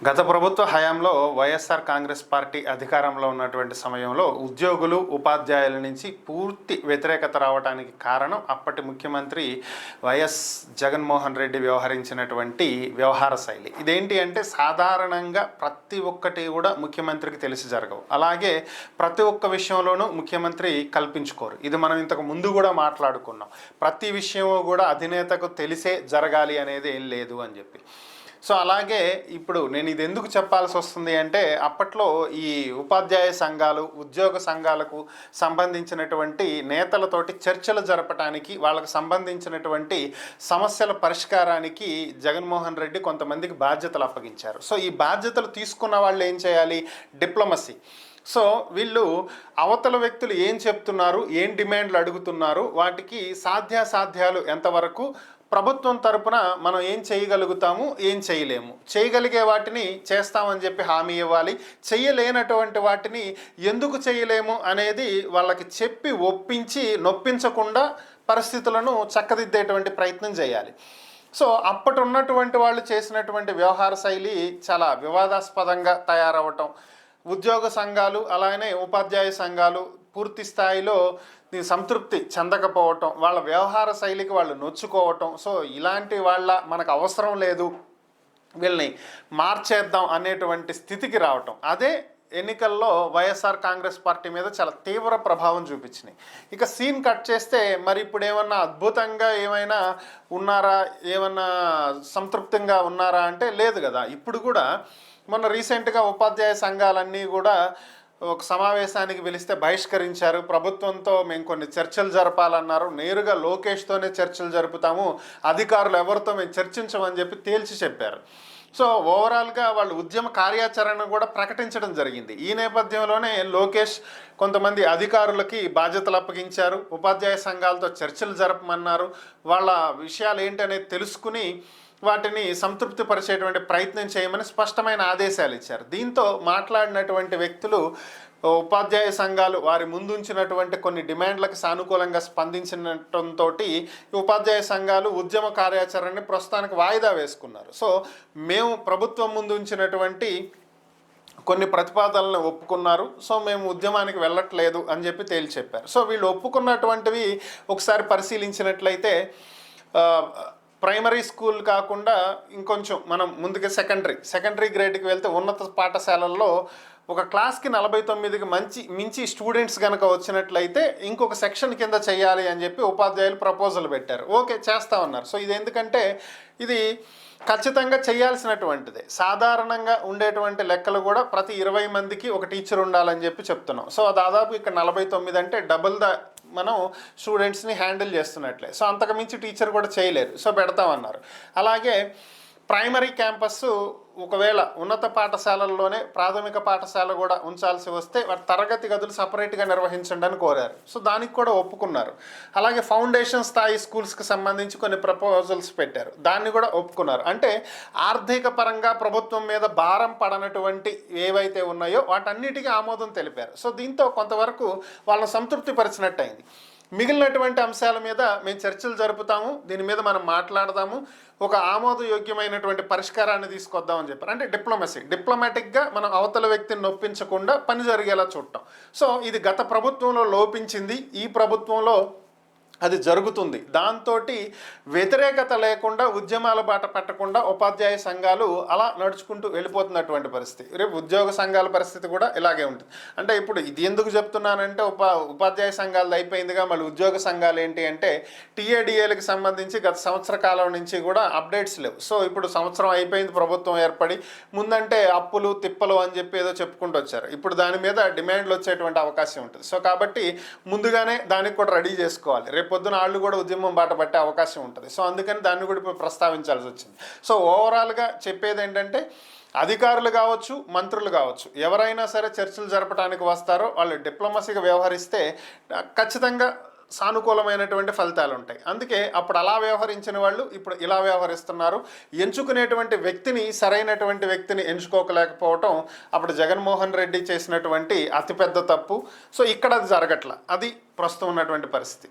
గత ప్రభుత్వ హయాంలో వైఎస్ఆర్ కాంగ్రెస్ పార్టీ అధికారంలో ఉన్నటువంటి సమయంలో ఉద్యోగులు ఉపాధ్యాయుల నుంచి పూర్తి వ్యతిరేకత రావడానికి కారణం అప్పటి ముఖ్యమంత్రి వైఎస్ జగన్మోహన్ రెడ్డి వ్యవహరించినటువంటి వ్యవహార శైలి. ఇదేంటి అంటే సాధారణంగా ప్రతి ఒక్కటి కూడా ముఖ్యమంత్రికి తెలిసి జరగవు. అలాగే ప్రతి ఒక్క విషయంలోనూ ముఖ్యమంత్రి కల్పించుకోరు. ఇది మనం ఇంతకు ముందు కూడా మాట్లాడుకున్నాం. ప్రతి విషయం కూడా అధినేతకు తెలిసే జరగాలి అనేది ఏం లేదు అని చెప్పి. సో అలాగే ఇప్పుడు నేను ఇది ఎందుకు చెప్పాల్సి వస్తుంది అంటే అప్పట్లో ఈ ఉపాధ్యాయ సంఘాలు ఉద్యోగ సంఘాలకు సంబంధించినటువంటి నేతలతోటి చర్చలు జరపడానికి వాళ్ళకు సంబంధించినటువంటి సమస్యల పరిష్కారానికి జగన్మోహన్ రెడ్డి కొంతమందికి బాధ్యతలు అప్పగించారు. సో ఈ బాధ్యతలు తీసుకున్న వాళ్ళు ఏం చేయాలి? డిప్లొమసీ. సో వీళ్ళు అవతల వ్యక్తులు ఏం చెప్తున్నారు, ఏం డిమాండ్లు అడుగుతున్నారు, వాటికి సాధ్యాసాధ్యాలు ఎంతవరకు ప్రభుత్వం తరపున మనం ఏం చేయగలుగుతాము, ఏం చేయలేము, చేయగలిగే వాటిని చేస్తామని చెప్పి హామీ ఇవ్వాలి, చేయలేనటువంటి వాటిని ఎందుకు చేయలేము అనేది వాళ్ళకి చెప్పి ఒప్పించి నొప్పించకుండా పరిస్థితులను చక్కదిద్దేటువంటి ప్రయత్నం చేయాలి. సో అప్పటి ఉన్నటువంటి వాళ్ళు చేసినటువంటి వ్యవహార శైలి చాలా వివాదాస్పదంగా తయారవటం, ఉద్యోగ సంఘాలు అలానే ఉపాధ్యాయ సంఘాలు పూర్తి స్థాయిలో సంతృప్తి చెందకపోవటం, వాళ్ళ వ్యవహార శైలికి వాళ్ళు నొచ్చుకోవటం. సో ఇలాంటి వాళ్ళ మనకు అవసరం లేదు, వీళ్ళని మార్చేద్దాం అనేటువంటి స్థితికి రావటం, అదే ఎన్నికల్లో వైఎస్ఆర్ కాంగ్రెస్ పార్టీ మీద చాలా తీవ్ర ప్రభావం చూపించినాయి. ఇక సీన్ కట్ చేస్తే మరి ఇప్పుడు ఏమన్నా అద్భుతంగా ఏమైనా ఉన్నారా, ఏమన్నా సంతృప్తంగా ఉన్నారా అంటే లేదు కదా. ఇప్పుడు కూడా మొన్న రీసెంట్గా ఉపాధ్యాయ సంఘాలన్నీ కూడా ఒక సమావేశానికి పిలిస్తే బహిష్కరించారు. ప్రభుత్వంతో మేము కొన్ని చర్చలు జరపాలన్నారు. నేరుగా లోకేష్తోనే చర్చలు జరుపుతాము, అధికారులు ఎవరితో మేము చర్చించమని చెప్పి తేల్చి చెప్పారు. సో ఓవరాల్గా వాళ్ళు ఉద్యమ కార్యాచరణ కూడా ప్రకటించడం జరిగింది. ఈ నేపథ్యంలోనే లోకేష్ కొంతమంది అధికారులకి బాధ్యతలు అప్పగించారు, ఉపాధ్యాయ సంఘాలతో చర్చలు జరపమన్నారు, వాళ్ళ విషయాలు ఏంటనేది తెలుసుకుని వాటిని సంతృప్తిపరిచేటువంటి ప్రయత్నం చేయమని స్పష్టమైన ఆదేశాలు ఇచ్చారు. దీంతో మాట్లాడినటువంటి వ్యక్తులు ఉపాధ్యాయ సంఘాలు వారి ముందుంచినటువంటి కొన్ని డిమాండ్లకు సానుకూలంగా స్పందించడంతో ఉపాధ్యాయ సంఘాలు ఉద్యమ కార్యాచరణని ప్రస్తుతానికి వాయిదా వేసుకున్నారు. సో మేము ప్రభుత్వం ముందు ఉంచినటువంటి కొన్ని ప్రతిపాదనలను ఒప్పుకున్నారు, సో మేము ఉద్యమానికి వెళ్ళట్లేదు అని చెప్పి తేల్చి చెప్పారు. సో వీళ్ళు ఒప్పుకున్నటువంటివి ఒకసారి పరిశీలించినట్లయితే ప్రైమరీ స్కూల్ కాకుండా ఇంకొంచెం మనం ముందుగా సెకండరీ గ్రేడ్కి వెళ్తే ఉన్నత పాఠశాలల్లో ఒక క్లాస్కి 49కి మించి స్టూడెంట్స్ కనుక వచ్చినట్లయితే ఇంకొక సెక్షన్ కింద చేయాలి అని చెప్పి ఉపాధ్యాయులు ప్రపోజల్ పెట్టారు. ఓకే, చేస్తామన్నారు. సో ఇది ఎందుకంటే ఇది ఖచ్చితంగా చేయాల్సినటువంటిదే. సాధారణంగా ఉండేటువంటి లెక్కలు కూడా ప్రతి 20 మందికి ఒక టీచర్ ఉండాలని చెప్పి చెప్తున్నాం. సో దాదాపు ఇక్కడ 49 అంటే డబుల్ మనం స్టూడెంట్స్ని హ్యాండిల్ చేస్తున్నట్లే. సో అంతకుమించి టీచర్ కూడా చేయలేరు, సో పెడతామన్నారు. అలాగే ప్రైమరీ క్యాంపస్ ఒకవేళ ఉన్నత పాఠశాలల్లోనే ప్రాథమిక పాఠశాల కూడా ఉంచాల్సి వస్తే వాటి తరగతి గదులు సపరేట్గా నిర్వహించండి అని కోరారు. సో దానికి కూడా ఒప్పుకున్నారు. అలాగే ఫౌండేషన్ స్థాయి స్కూల్స్కి సంబంధించి కొన్ని ప్రపోజల్స్ పెట్టారు, దాన్ని కూడా ఒప్పుకున్నారు. అంటే ఆర్థిక పరంగా ప్రభుత్వం మీద భారం పడనటువంటి ఏవైతే ఉన్నాయో వాటన్నిటికీ ఆమోదం తెలిపారు. సో దీంతో కొంతవరకు వాళ్ళని సంతృప్తిపరిచినట్టయింది. మిగిలినటువంటి అంశాల మీద మేము చర్చలు జరుపుతాము, దీని మీద మనం మాట్లాడదాము, ఒక ఆమోదయోగ్యమైనటువంటి పరిష్కారాన్ని తీసుకొద్దామని చెప్పారు. అంటే డిప్లొమాటిక్గా మనం అవతల వ్యక్తిని నొప్పించకుండా పని జరిగేలా చూడటం. సో ఇది గత ప్రభుత్వంలో లోపించింది, ఈ ప్రభుత్వంలో అది జరుగుతుంది. దాంతో వ్యతిరేకత లేకుండా ఉద్యమాల బాట పెట్టకుండా ఉపాధ్యాయ సంఘాలు అలా నడుచుకుంటూ వెళ్ళిపోతున్నటువంటి పరిస్థితి. రేపు ఉద్యోగ సంఘాల పరిస్థితి కూడా ఇలాగే ఉంటుంది. అంటే ఇప్పుడు ఇది ఎందుకు చెప్తున్నానంటే ఉపాధ్యాయ సంఘాలు అయిపోయిందిగా, మళ్ళీ ఉద్యోగ సంఘాలు ఏంటి అంటే టీఏడిఏలకు సంబంధించి గత సంవత్సర కాలం నుంచి కూడా అప్డేట్స్ లేవు. సో ఇప్పుడు సంవత్సరం అయిపోయింది ప్రభుత్వం ఏర్పడి, ముందంటే అప్పులు తిప్పలు అని చెప్పి ఏదో చెప్పుకుంటూ వచ్చారు. ఇప్పుడు దాని మీద డిమాండ్లు వచ్చేటువంటి అవకాశం ఉంటుంది. సో కాబట్టి ముందుగానే దానికి కూడా రెడీ చేసుకోవాలి. పొద్దున వాళ్ళు కూడా ఉద్యమం బాట పట్టే అవకాశం ఉంటుంది. సో అందుకని దాన్ని కూడా ఇప్పుడు ప్రస్తావించాల్సి వచ్చింది. సో ఓవరాల్గా చెప్పేది ఏంటంటే అధికారులు కావచ్చు, మంత్రులు కావచ్చు, ఎవరైనా సరే చర్చలు జరపడానికి వస్తారో వాళ్ళు డిప్లొమసీగా వ్యవహరిస్తే ఖచ్చితంగా సానుకూలమైనటువంటి ఫలితాలు ఉంటాయి. అందుకే అప్పుడు అలా వ్యవహరించిన వాళ్ళు ఇప్పుడు ఇలా వ్యవహరిస్తున్నారు. ఎంచుకునేటువంటి వ్యక్తిని, సరైనటువంటి వ్యక్తిని ఎంచుకోకలేకపోవటం అప్పుడు జగన్మోహన్ రెడ్డి చేసినటువంటి అతిపెద్ద తప్పు. సో ఇక్కడ అది జరగట్ల, అది ప్రస్తుతం ఉన్నటువంటి పరిస్థితి.